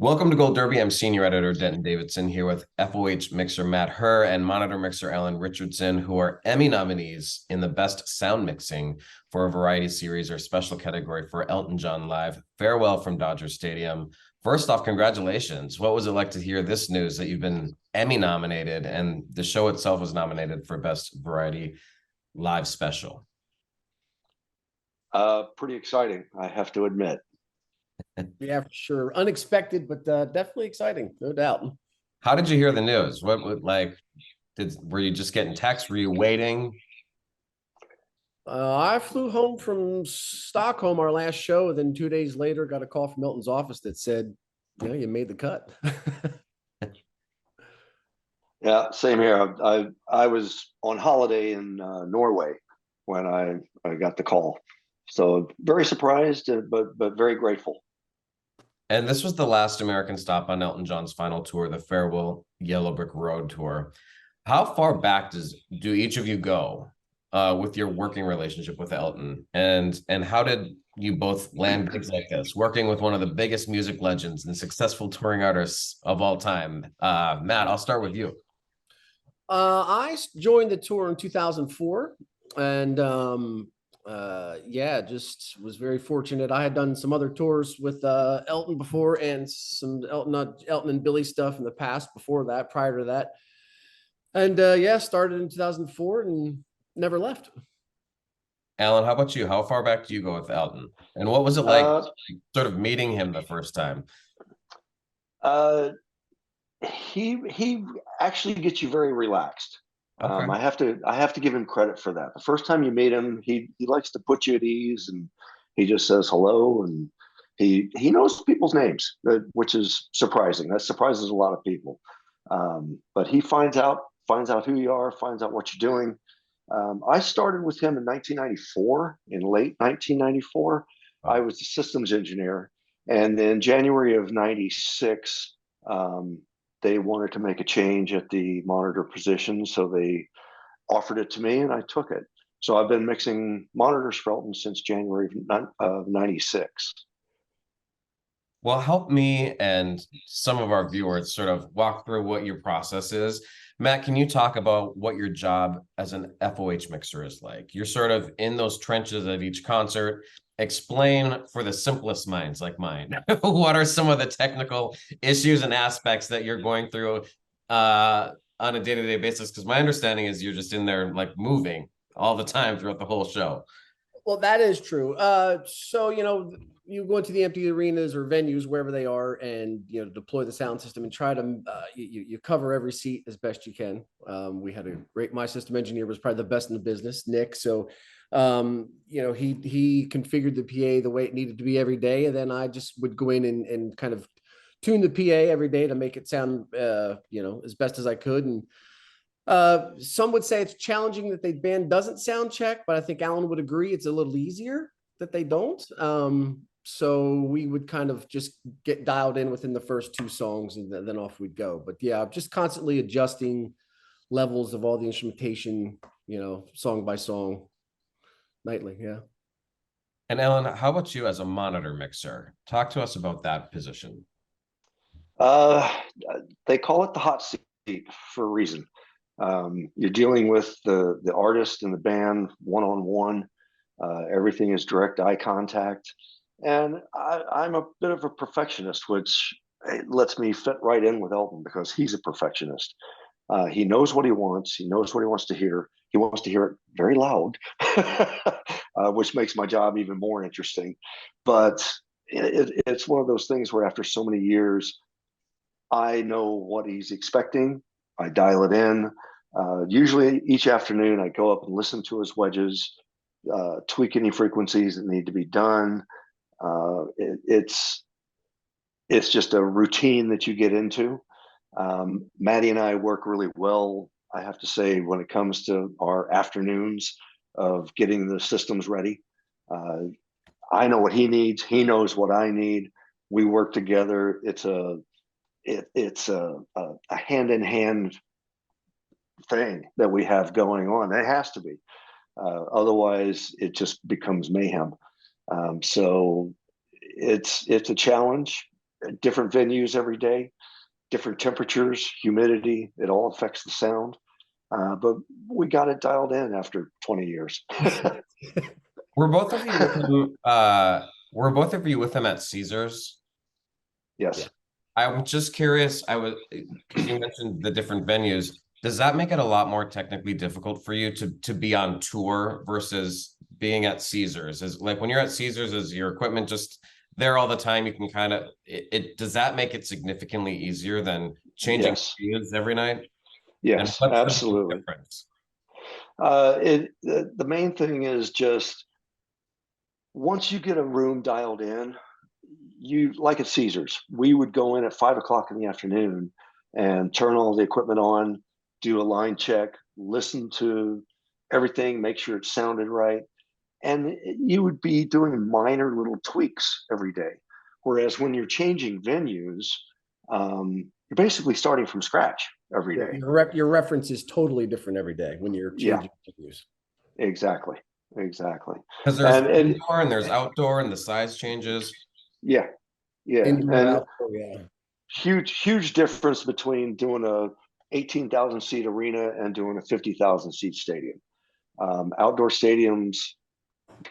Welcome to Gold Derby. I'm Senior Editor Denton Davidson here with FOH mixer Matt Herr and monitor mixer Alan Richardson, who are Emmy nominees in the Best Sound Mixing for a Variety Series or Special Category for Elton John Live. Farewell from Dodger Stadium. First off, congratulations. What was it like to hear this news that you've been Emmy nominated and the show itself was nominated for Best Variety Live Special? Pretty exciting, I have to admit. Yeah, for sure. Unexpected, but definitely exciting, no doubt. How did you hear the news? Were you just getting texts? Were you waiting? I flew home from Stockholm, our last show, and then 2 days later got a call from Elton's office that said, you made the cut. Yeah, same here. I was on holiday in Norway when I got the call, so very surprised, but very grateful. And this was the last American stop on Elton John's final tour, the Farewell Yellow Brick Road tour. How far back do each of you go with your working relationship with Elton? And how did you both land gigs like this, working with one of the biggest music legends and successful touring artists of all time? Matt, I'll start with you. I joined the tour in 2004, and just was very fortunate. I had done some other tours with Elton before, and some Elton and Billy stuff in the past before that, prior to that. And started in 2004 and never left. Alan, how about you? How far back do you go with Elton? And what was it like sort of meeting him the first time? He actually gets you very relaxed. Okay. I have to give him credit for that. The first time you meet him, he likes to put you at ease, and he just says hello, and he knows people's names, which is surprising. That surprises a lot of people. But he finds out who you are, finds out what you're doing. I started with him in 1994, in late 1994. I was the systems engineer, and then January of '96. They wanted to make a change at the monitor position, so they offered it to me, and I took it. So I've been mixing monitors for Elton since January of '96. Well, help me and some of our viewers sort of walk through what your process is. Matt, can you talk about what your job as an FOH mixer is like? You're sort of in those trenches at each concert. Explain for the simplest minds like mine, what are some of the technical issues and aspects that you're going through on a day-to-day basis? Because my understanding is you're just in there like moving all the time throughout the whole show. Well, that is true. So, you go into the empty arenas or venues, wherever they are, and, deploy the sound system and try to, you cover every seat as best you can. We had my system engineer was probably the best in the business, Nick. So, he configured the PA the way it needed to be every day. And then I just would go in and kind of tune the PA every day to make it sound, as best as I could. And some would say it's challenging that the band doesn't sound check, but I think Alan would agree it's a little easier that they don't. So we would kind of just get dialed in within the first two songs, and then off we'd go. But yeah, just constantly adjusting levels of all the instrumentation, song by song, nightly. Yeah. And Alan, how about you as a monitor mixer? Talk to us about that position. They call it the hot seat for a reason. You're dealing with the artist and the band one-on-one. Everything is direct eye contact, and I'm a bit of a perfectionist, which lets me fit right in with Elton because he's a perfectionist. He knows what he wants. He knows what he wants to hear. He wants to hear it very loud, which makes my job even more interesting. But it's one of those things where after so many years, I know what he's expecting. I dial it in. Usually each afternoon I go up and listen to his wedges, tweak any frequencies that need to be done. It's just a routine that you get into. Maddie and I work really well, I have to say, when it comes to our afternoons of getting the systems ready. I know what he needs. He knows what I need. We work together. It's a hand-in-hand thing that we have going on. It has to be. Otherwise, it just becomes mayhem. So it's a challenge. different venues every day, different temperatures, humidity, it all affects the sound. But we got it dialed in after 20 years. Were both of you with him, were both of you with him at Caesars? Yes. I'm just curious, because you mentioned the different venues. Does that make it a lot more technically difficult for you to be on tour versus being at Caesars? Is like when you're at Caesars, is your equipment just there all the time? You can kind of does that make it significantly easier than changing Yes. venues every night? And Yes, what's the absolutely. difference? The main thing is just once you get a room dialed in, you like at Caesars, we would go in at 5 o'clock in the afternoon and turn all the equipment on, do a line check, listen to everything, make sure it sounded right. And you would be doing minor little tweaks every day. Whereas when you're changing venues, you're basically starting from scratch every day. Your reference is totally different every day when you're changing venues. Exactly. Exactly. Because there's indoor and there's outdoor and the size changes. Yeah. Yeah. Indoor, and outdoor, yeah. huge difference between doing a 18,000 seat arena and doing a 50,000 seat stadium. Outdoor stadiums,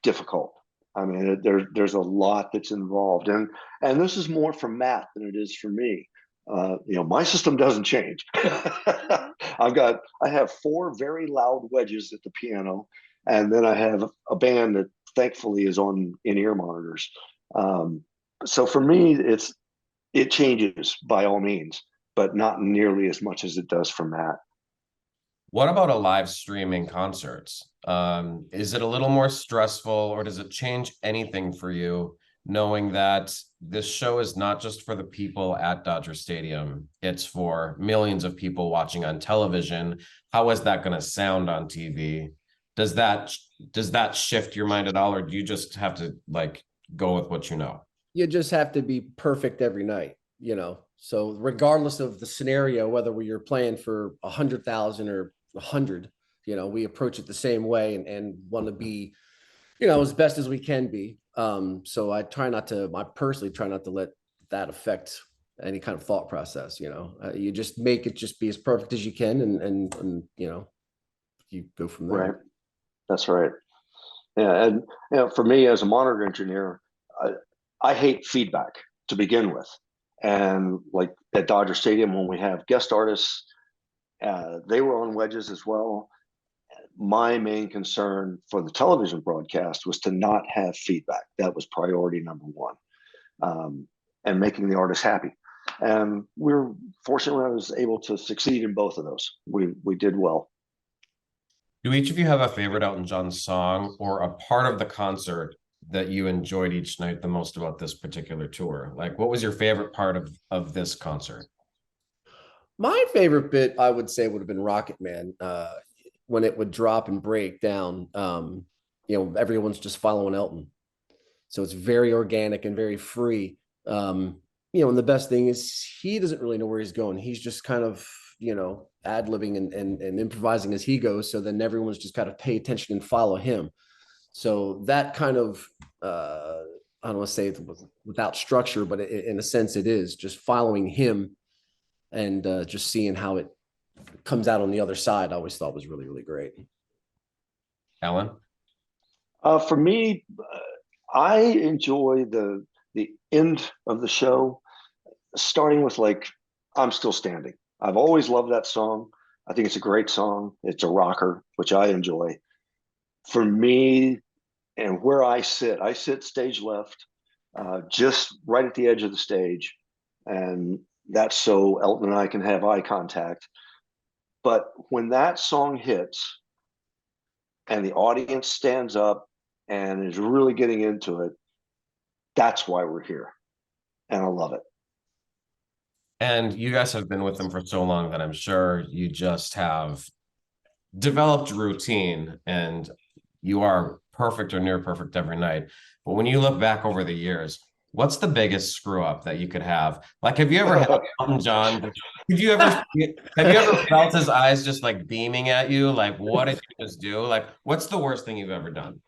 difficult. I mean, there's a lot that's involved, and this is more for Matt than it is for me. My system doesn't change. I have 4 very loud wedges at the piano, and then I have a band that thankfully is on in-ear monitors. So for me, it changes by all means, but not nearly as much as it does for Matt. What about a live streaming concerts? Is it a little more stressful, or does it change anything for you knowing that this show is not just for the people at Dodger Stadium, it's for millions of people watching on television? How is that going to sound on TV? Does that shift your mind at all, or do you just have to like go with what you know? You just have to be perfect every night, So regardless of the scenario, whether you're playing for 100,000 or 100, we approach it the same way and want to be, as best as we can be. So I personally try not to let that affect any kind of thought process. You just make it just be as perfect as you can, and you go from there. Right. That's right. Yeah, and for me as a monitor engineer, I hate feedback to begin with. And like at Dodger Stadium, when we have guest artists, they were on wedges as well. My main concern for the television broadcast was to not have feedback. That was priority number one, and making the artist happy. And fortunately, I was able to succeed in both of those. We did well. Do each of you have a favorite Elton John song or a part of the concert that you enjoyed each night the most about this particular tour? Like, what was your favorite part of this concert? My favorite bit, I would say, would have been Rocket Man. When it would drop and break down, everyone's just following Elton. So it's very organic and very free. And the best thing is he doesn't really know where he's going. He's just kind of, ad-libbing and improvising as he goes. So then everyone's just got to pay attention and follow him. So that kind of, I don't want to say it without structure, but in a sense it is just following him and just seeing how it comes out on the other side. I always thought was really, really great. Alan? For me, I enjoy the end of the show, starting with like "I'm Still Standing." I've always loved that song. I think it's a great song. It's a rocker, which I enjoy. For me, and where I sit stage left, just right at the edge of the stage, and that's so Elton and I can have eye contact. But when that song hits and the audience stands up and is really getting into it, that's why we're here. And I love it. And you guys have been with them for so long that I'm sure you just have developed routine and you are perfect or near perfect every night. But when you look back over the years, what's the biggest screw up that you could have? Like, have you ever had Elton John? Have you ever felt his eyes just like beaming at you? Like, what did you just do? Like, what's the worst thing you've ever done?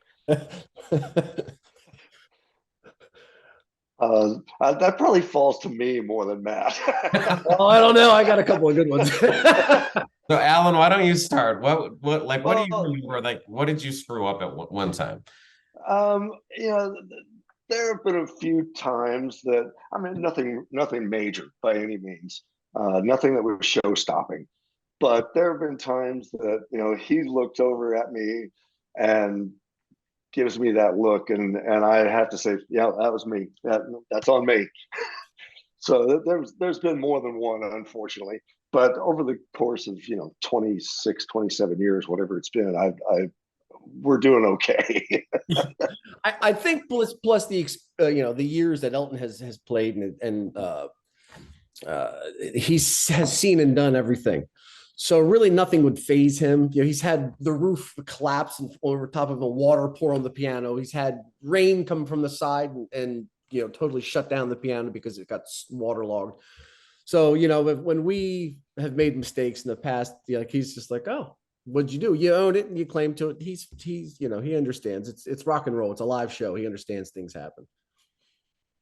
That probably falls to me more than Matt. Oh, I don't know. I got a couple of good ones. So Alan, why don't you start? What do you Well, remember? Like, what did you screw up at one time? you know, there have been a few times that, I mean, nothing major by any means, nothing that was show stopping. But there have been times that, he looked over at me and gives me that look, and I have to say, yeah, that was me. That's on me. So there's been more than one, unfortunately. But over the course of 26, 27 years, whatever it's been, I we're doing okay. I think plus the the years that Elton has played and he has seen and done everything. So really nothing would phase him. He's had the roof collapse and over top of a water pour on the piano. He's had rain come from the side and totally shut down the piano because it got waterlogged. So, when we have made mistakes in the past, he's just like, oh, what'd you do? You own it and you claim to it. He's he understands. It's rock and roll. It's a live show. He understands things happen.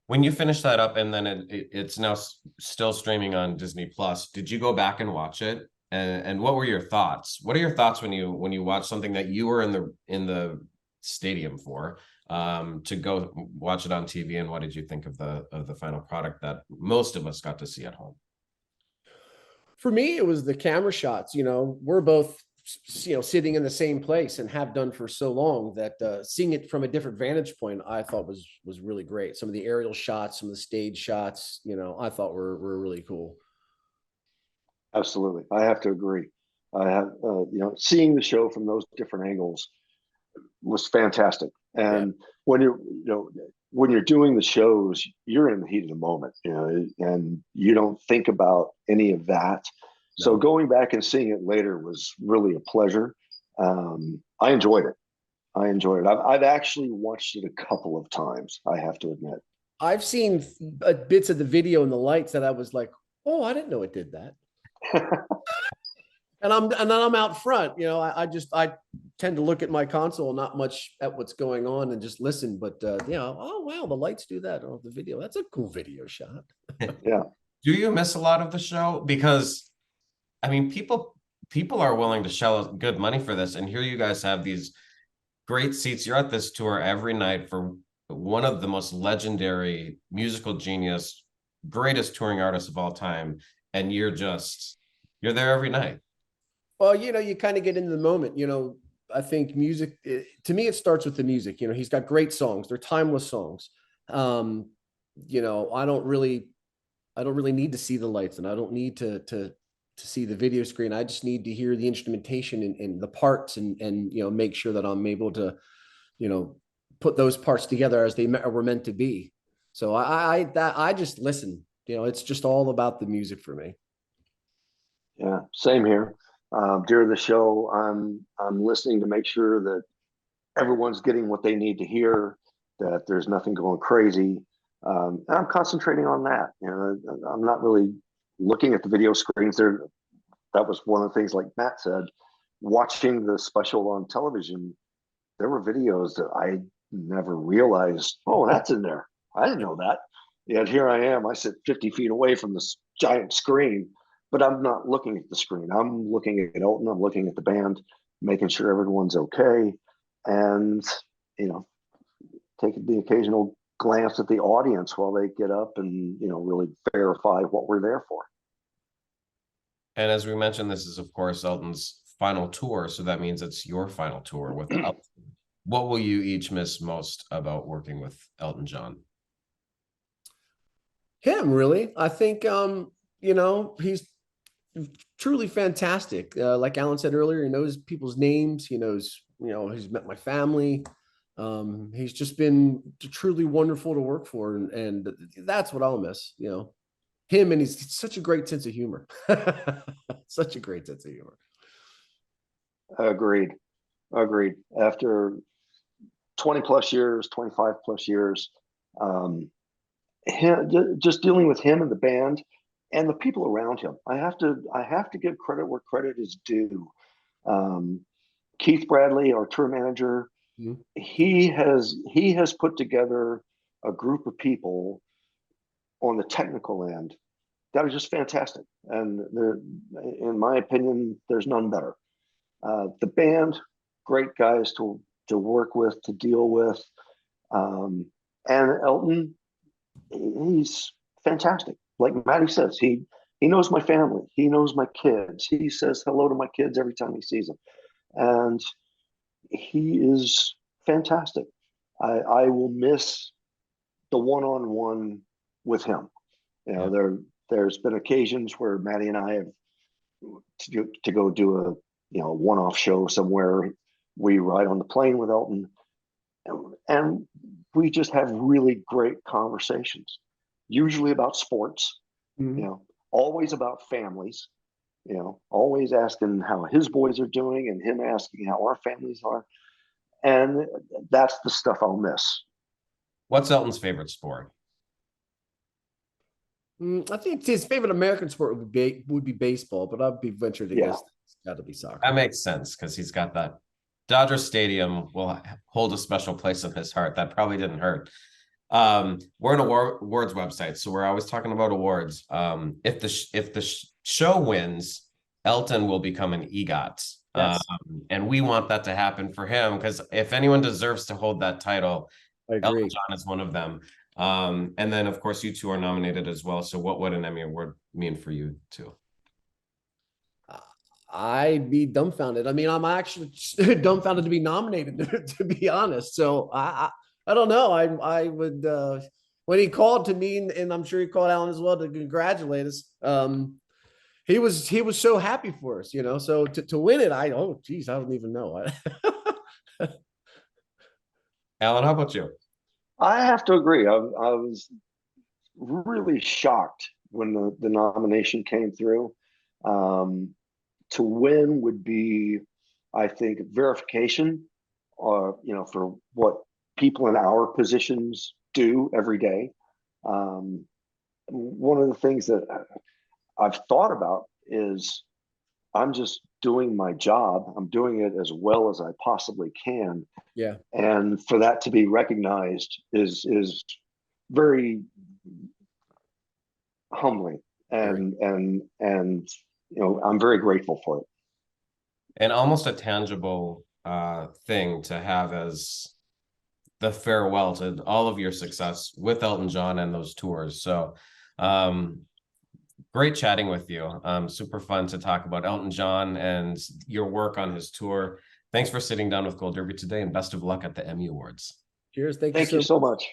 When you finish that up and then it's now still streaming on Disney Plus, did you go back and watch it? And what were your thoughts? What are your thoughts when you watch something that you were in the stadium for, to go watch it on TV? And what did you think of the final product that most of us got to see at home? For me, it was the camera shots. We're both sitting in the same place and have done for so long that seeing it from a different vantage point, I thought was really great. Some of the aerial shots, some of the stage shots, I thought were really cool. Absolutely, I have to agree. I have, seeing the show from those different angles was fantastic. Yeah. And when when you're doing the shows, you're in the heat of the moment, and you don't think about any of that. So No. going back and seeing it later was really a pleasure. I enjoyed it. I've actually watched it a couple of times, I have to admit. I've seen bits of the video and the lights that I was like, oh, I didn't know it did that. And then I'm out front. I tend to look at my console, not much at what's going on, and just listen. But oh wow, the lights do that. Oh, the video, that's a cool video shot. Yeah. Do you miss a lot of the show? Because I mean, people are willing to shell good money for this, and here you guys have these great seats. You're at this tour every night for one of the most legendary musical genius, greatest touring artists of all time, and you're there every night. Well, you kind of get into the moment. I think music, to me, it starts with the music. He's got great songs. They're timeless songs. I don't really need to see the lights, and I don't need to see the video screen. I just need to hear the instrumentation and the parts and make sure that I'm able to, put those parts together as they were meant to be. So I just listen. It's just all about the music for me. Yeah, same here. During the show, I'm listening to make sure that everyone's getting what they need to hear, that there's nothing going crazy. I'm concentrating on that. I'm not really looking at the video screens. That was one of the things, like Matt said, watching the special on television. There were videos that I never realized. Oh, that's in there. I didn't know that. Yet here I am. I sit 50 feet away from this giant screen, but I'm not looking at the screen. I'm looking at Elton. I'm looking at the band, making sure everyone's okay, and taking the occasional glance at the audience while they get up and really verify what we're there for. And as we mentioned, this is of course Elton's final tour, so that means it's your final tour with Elton. What will you each miss most about working with Elton John? Him, really. I think he's truly fantastic. Like Alan said earlier, he knows people's names. He knows, he's met my family. He's just been truly wonderful to work for, and that's what I'll miss. Him, and he's such a great sense of humor. Such a great sense of humor. Agreed. After 20 plus years, 25 plus years, just dealing with him and the band and the people around him. I have to give credit where credit is due. Keith Bradley, our tour manager, he has put together a group of people on the technical end that are just fantastic. And in my opinion, there's none better. The band, great guys to work with, to deal with. And Elton, he's fantastic. Like Maddie says, he knows my family. He knows my kids. He says hello to my kids every time he sees them. And he is fantastic. I will miss the one-on-one with him. You know, Yeah. there's been occasions where Maddie and I have to go do a one-off show somewhere. We ride on the plane with Elton, and we just have really great conversations, usually about sports, always about families, always asking how his boys are doing and him asking how our families are. And that's the stuff I'll miss. What's Elton's favorite sport? I think his favorite American sport would be baseball, but I'd be ventured to guess it's got to be soccer. That makes sense because he's got that. Dodger Stadium will hold a special place in his heart. That probably didn't hurt. We're an awards website, so we're always talking about awards. If the show wins, Elton will become an EGOT. Yes. And we want that to happen for him because if anyone deserves to hold that title, I agree. Elton John is one of them. And then, of course, you two are nominated as well. So what would an Emmy Award mean for you too? I'd be dumbfounded. I mean, I'm actually dumbfounded to be nominated, to be honest. So I don't know. I would, when he called to me, and I'm sure he called Alan as well to congratulate us. He was so happy for us, so to win it, I don't even know. Alan, how about you? I have to agree. I was really shocked when the nomination came through. To win would be, I think, verification, for what people in our positions do every day. One of the things that I've thought about is I'm just doing my job. I'm doing it as well as I possibly can. Yeah. And for that to be recognized is very humbling. And I'm very grateful for it. And almost a tangible thing to have as the farewell to all of your success with Elton John and those tours. So great chatting with you. Super fun to talk about Elton John and your work on his tour. Thanks for sitting down with Gold Derby today, and best of luck at the Emmy Awards. Cheers. Thank you so much.